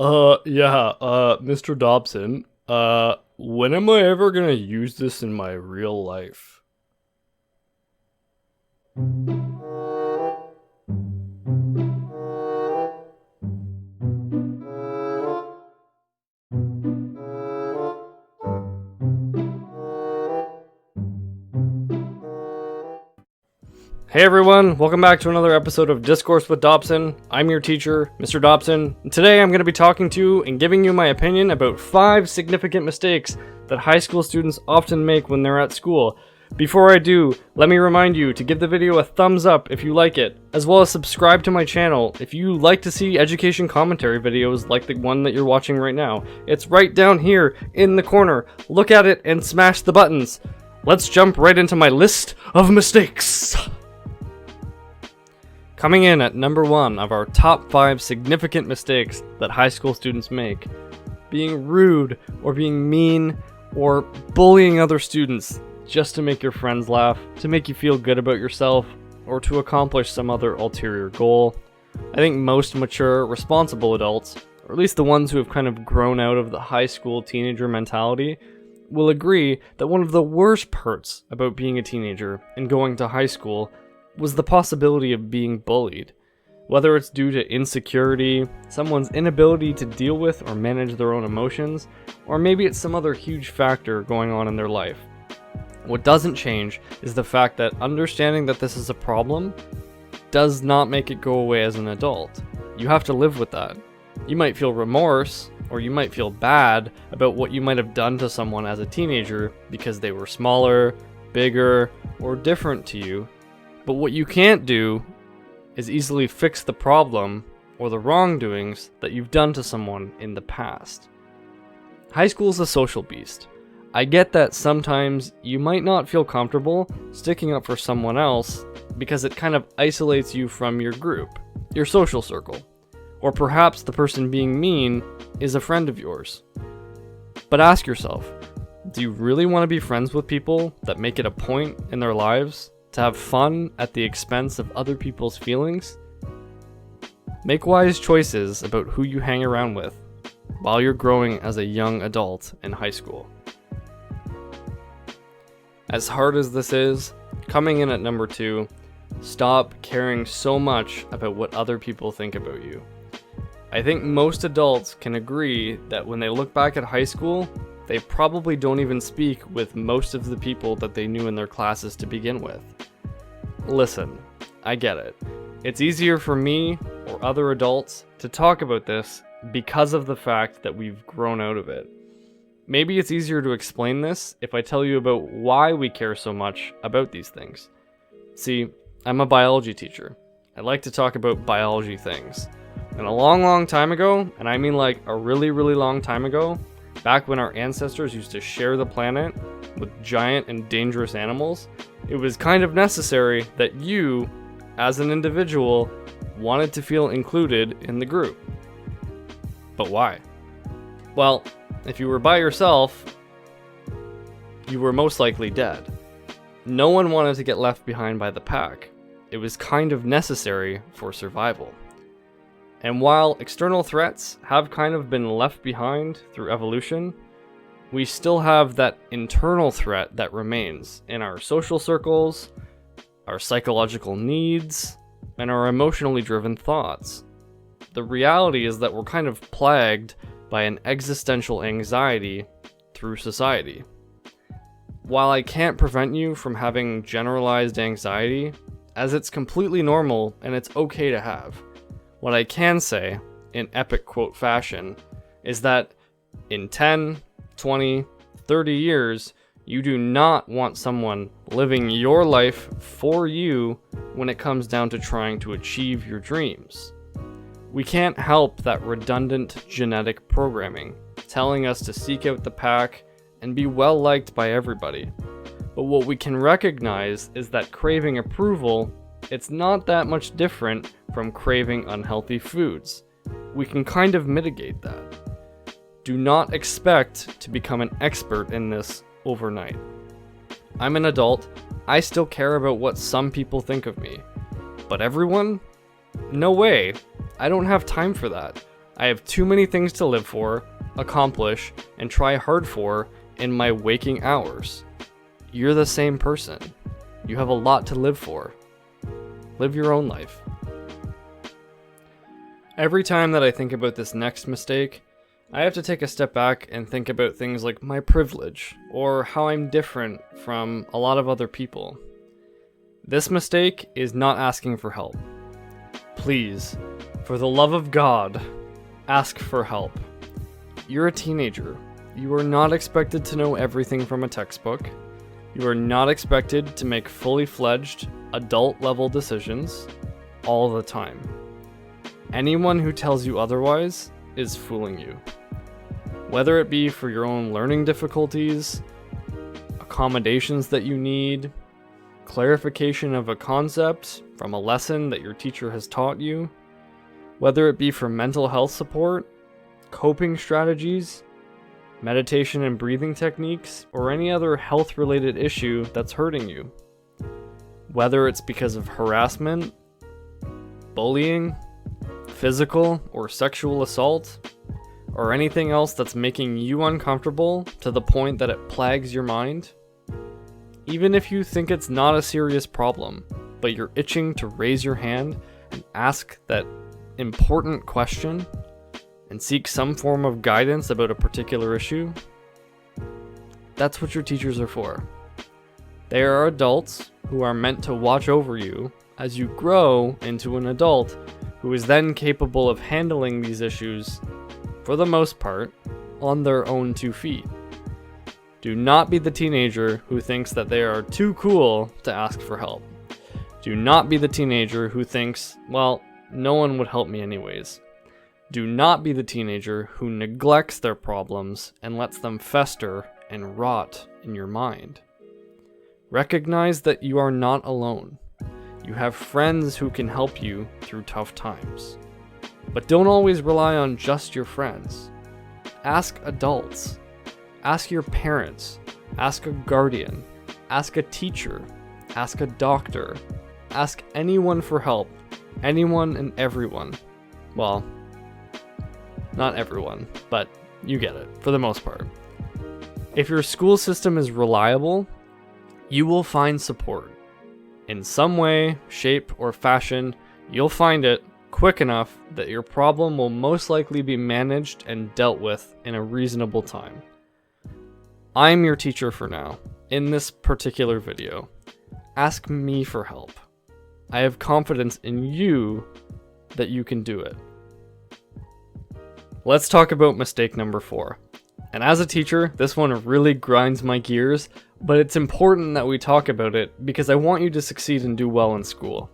Mr. Dobson, when am I ever gonna use this in my real life? Hey everyone, welcome back to another episode of Discourse with Dobson. I'm your teacher, Mr. Dobson, and today I'm going to be talking to you and giving you my opinion about 5 significant mistakes that high school students often make when they're at school. Before I do, let me remind you to give the video a thumbs up if you like it, as well as subscribe to my channel if you like to see education commentary videos like the one that you're watching right now. It's right down here in the corner. Look at it and smash the buttons. Let's jump right into my list of mistakes. Coming in at number 1 of our top 5 significant mistakes that high school students make: being rude or being mean or bullying other students just to make your friends laugh, to make you feel good about yourself, or to accomplish some other ulterior goal. I think most mature, responsible adults, or at least the ones who have kind of grown out of the high school teenager mentality, will agree that one of the worst parts about being a teenager and going to high school was the possibility of being bullied. Whether it's due to insecurity, someone's inability to deal with or manage their own emotions, or maybe it's some other huge factor going on in their life. What doesn't change is the fact that understanding that this is a problem does not make it go away as an adult. You have to live with that. You might feel remorse, or you might feel bad about what you might have done to someone as a teenager because they were smaller, bigger, or different to you. But what you can't do is easily fix the problem or the wrongdoings that you've done to someone in the past. High school is a social beast. I get that sometimes you might not feel comfortable sticking up for someone else because it kind of isolates you from your group, your social circle. Or perhaps the person being mean is a friend of yours. But ask yourself, do you really want to be friends with people that make it a point in their lives to have fun at the expense of other people's feelings? Make wise choices about who you hang around with while you're growing as a young adult in high school. As hard as this is, coming in at number 2, stop caring so much about what other people think about you. I think most adults can agree that when they look back at high school, they probably don't even speak with most of the people that they knew in their classes to begin with. Listen, I get it. It's easier for me or other adults to talk about this because of the fact that we've grown out of it. Maybe it's easier to explain this if I tell you about why we care so much about these things. See, I'm a biology teacher. I like to talk about biology things. And a long time ago, and I mean like a really long time ago, back when our ancestors used to share the planet with giant and dangerous animals, it was kind of necessary that you, as an individual, wanted to feel included in the group. But why? Well, if you were by yourself, you were most likely dead. No one wanted to get left behind by the pack. It was kind of necessary for survival. And while external threats have kind of been left behind through evolution, we still have that internal threat that remains in our social circles, our psychological needs, and our emotionally driven thoughts. The reality is that we're kind of plagued by an existential anxiety through society. While I can't prevent you from having generalized anxiety, as it's completely normal and it's okay to have, what I can say, in epic quote fashion, is that in 10, 20, 30 years, you do not want someone living your life for you when it comes down to trying to achieve your dreams. We can't help that redundant genetic programming, telling us to seek out the pack and be well liked by everybody. But what we can recognize is that craving approval, it's not that much different from craving unhealthy foods. We can kind of mitigate that. Do not expect to become an expert in this overnight. I'm an adult, I still care about what some people think of me. But everyone? No way. I don't have time for that. I have too many things to live for, accomplish, and try hard for in my waking hours. You're the same person. You have a lot to live for. Live your own life. Every time that I think about this next mistake, I have to take a step back and think about things like my privilege, or how I'm different from a lot of other people. This mistake is not asking for help. Please, for the love of God, ask for help. You're a teenager. You are not expected to know everything from a textbook. You are not expected to make fully fledged, adult-level decisions all the time. Anyone who tells you otherwise is fooling you. Whether it be for your own learning difficulties, accommodations that you need, clarification of a concept from a lesson that your teacher has taught you, whether it be for mental health support, coping strategies, meditation and breathing techniques, or any other health-related issue that's hurting you. Whether it's because of harassment, bullying, physical or sexual assault, or anything else that's making you uncomfortable to the point that it plagues your mind. Even if you think it's not a serious problem, but you're itching to raise your hand and ask that important question and seek some form of guidance about a particular issue, that's what your teachers are for. They are adults who are meant to watch over you as you grow into an adult who is then capable of handling these issues, for the most part, on their own 2 feet. Do not be the teenager who thinks that they are too cool to ask for help. Do not be the teenager who thinks, well, no one would help me anyways. Do not be the teenager who neglects their problems and lets them fester and rot in your mind. Recognize that you are not alone. You have friends who can help you through tough times. But don't always rely on just your friends. Ask adults. Ask your parents. Ask a guardian. Ask a teacher. Ask a doctor. Ask anyone for help. Anyone and everyone. Well, not everyone, but you get it, for the most part. If your school system is reliable, you will find support. In some way, shape, or fashion, you'll find it quick enough that your problem will most likely be managed and dealt with in a reasonable time. I'm your teacher for now, in this particular video. Ask me for help. I have confidence in you that you can do it. Let's talk about mistake number 4. And as a teacher, this one really grinds my gears, but it's important that we talk about it because I want you to succeed and do well in school.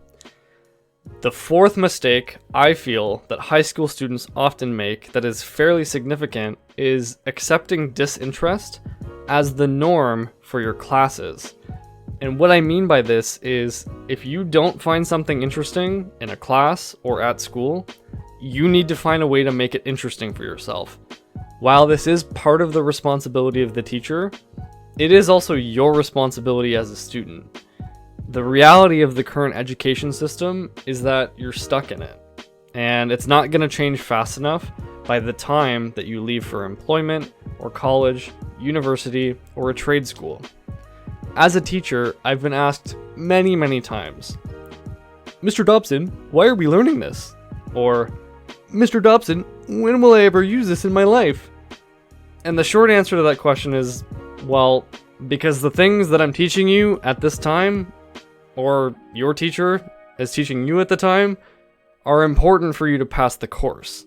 The 4th mistake I feel that high school students often make that is fairly significant is accepting disinterest as the norm for your classes. And what I mean by this is if you don't find something interesting in a class or at school, you need to find a way to make it interesting for yourself. While this is part of the responsibility of the teacher, it is also your responsibility as a student. The reality of the current education system is that you're stuck in it, and it's not going to change fast enough by the time that you leave for employment, or college, university, or a trade school. As a teacher, I've been asked many times, "Mr. Dobson, why are we learning this?" Or, "Mr. Dobson, when will I ever use this in my life?" And the short answer to that question is, well, because the things that I'm teaching you at this time, or your teacher is teaching you at the time, are important for you to pass the course.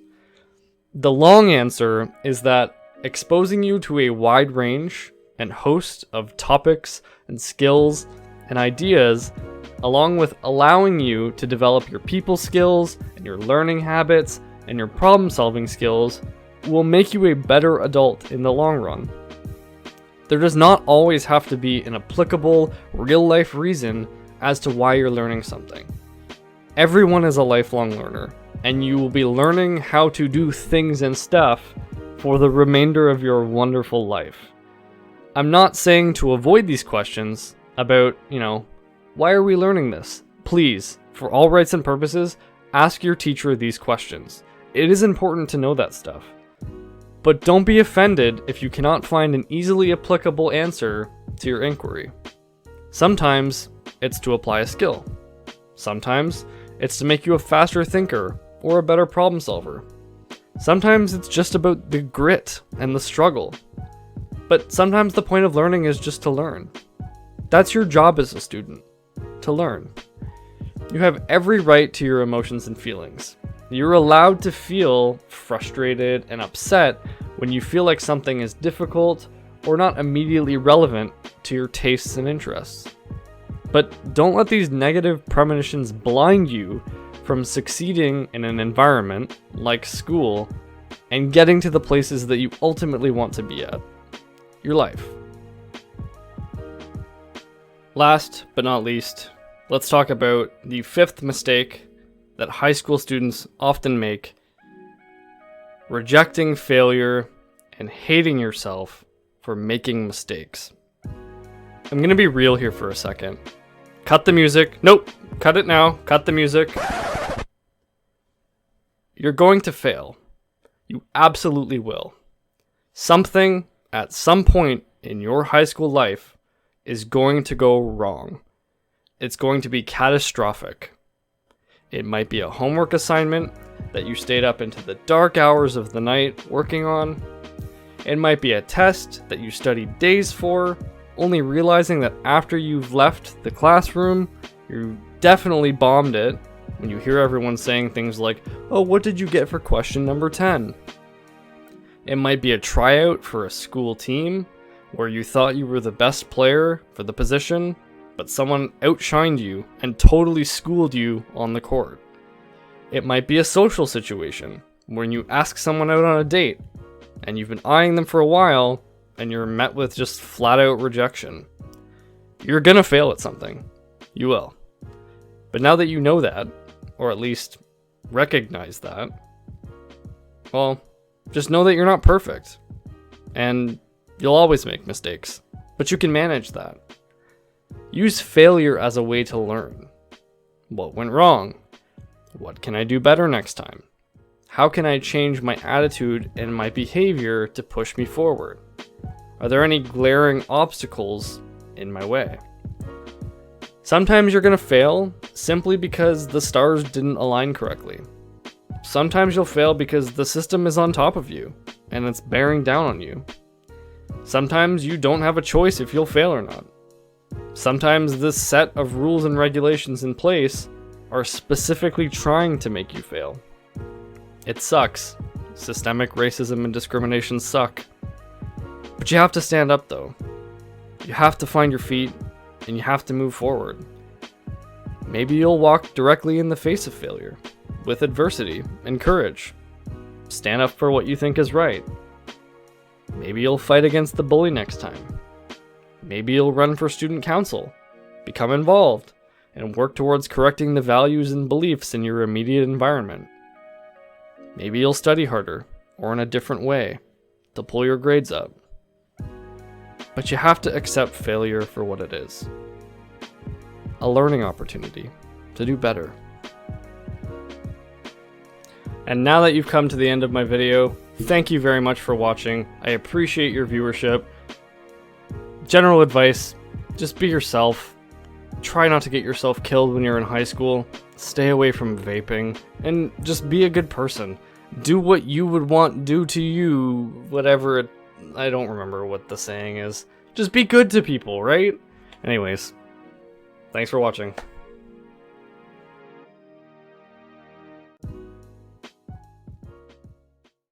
The long answer is that exposing you to a wide range and host of topics and skills and ideas, along with allowing you to develop your people skills and your learning habits and your problem-solving skills, will make you a better adult in the long run. There does not always have to be an applicable, real-life reason as to why you're learning something. Everyone is a lifelong learner, and you will be learning how to do things and stuff for the remainder of your wonderful life. I'm not saying to avoid these questions about, why are we learning this? Please, for all rights and purposes, ask your teacher these questions. it is important to know that stuff. But don't be offended if you cannot find an easily applicable answer to your inquiry. Sometimes it's to apply a skill. Sometimes it's to make you a faster thinker or a better problem solver. Sometimes it's just about the grit and the struggle. But sometimes the point of learning is just to learn. That's your job as a student, to learn. You have every right to your emotions and feelings. You're allowed to feel frustrated and upset when you feel like something is difficult or not immediately relevant to your tastes and interests. But don't let these negative premonitions blind you from succeeding in an environment like school and getting to the places that you ultimately want to be at. Your life. Last but not least, let's talk about the fifth mistake that high school students often make: rejecting failure and hating yourself for making mistakes. I'm gonna be real here for a second. Cut the music. Nope, cut it now. Cut the music. You're going to fail. You absolutely will. Something at some point in your high school life is going to go wrong. It's going to be catastrophic. It might be a homework assignment that you stayed up into the dark hours of the night working on. It might be a test that you studied days for, only realizing that after you've left the classroom, you definitely bombed it when you hear everyone saying things like, "Oh, what did you get for question number 10?" It might be a tryout for a school team where you thought you were the best player for the position, but someone outshined you and totally schooled you on the court. It might be a social situation when you ask someone out on a date and you've been eyeing them for a while and you're met with just flat out rejection. You're gonna fail at something. You will. But now that you know that, or at least recognize that, well, just know that you're not perfect. And you'll always make mistakes, but you can manage that. Use failure as a way to learn. What went wrong? What can I do better next time? How can I change my attitude and my behavior to push me forward? Are there any glaring obstacles in my way? Sometimes you're going to fail simply because the stars didn't align correctly. Sometimes you'll fail because the system is on top of you and it's bearing down on you. Sometimes you don't have a choice if you'll fail or not. Sometimes this set of rules and regulations in place are specifically trying to make you fail. It sucks. Systemic racism and discrimination suck. But you have to stand up though. You have to find your feet and you have to move forward. Maybe you'll walk directly in the face of failure, with adversity and courage. Stand up for what you think is right. Maybe you'll fight against the bully next time. Maybe you'll run for student council, become involved, and work towards correcting the values and beliefs in your immediate environment. Maybe you'll study harder, or in a different way, to pull your grades up. But you have to accept failure for what it is. A learning opportunity to do better. And now that you've come to the end of my video, thank you very much for watching. I appreciate your viewership. General advice, just be yourself. Try not to get yourself killed when you're in high school. Stay away from vaping. And just be a good person. Do what you would want do to you, whatever it... I don't remember what the saying is. Just be good to people, right? Anyways, thanks for watching.